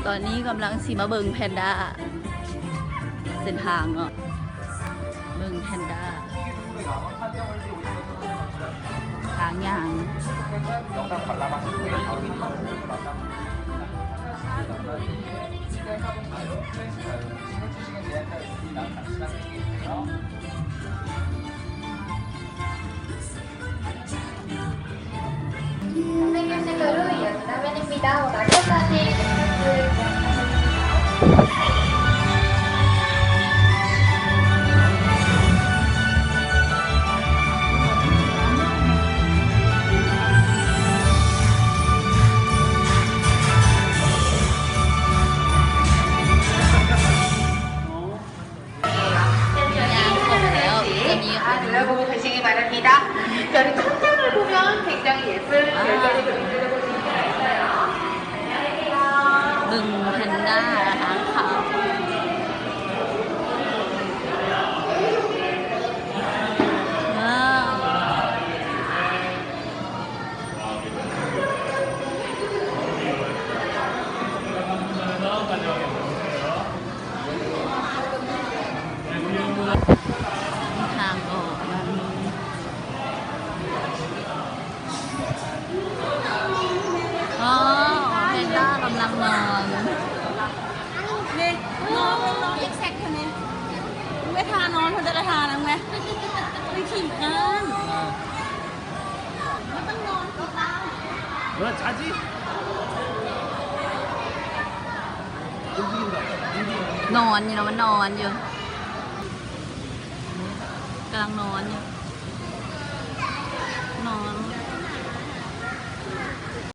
ตอนนี้กำลังสีมาเบิงแพนด้าเส้นทางเนาะเบิงแพนด้าทางยาง보고 계시기 바랍니다. 저는 천장을 보면 굉장히 예쁜 별자리 그림들을 볼 수 있어요. 안녕하세요. บึงแพนด้าทางเขาว้าวทางออกมันอ๋อแพนด้ากำลังนอนนี่นอนอีกแซกคนนี้ไม่ทานอนคนจะทานนะไงไม่ขิงกันไม่ต้องนอนก็ตาม뭐야 자지? 움직인다. นอนอยู่นะมันนอนอยู่กำลังนอนอยู่นอน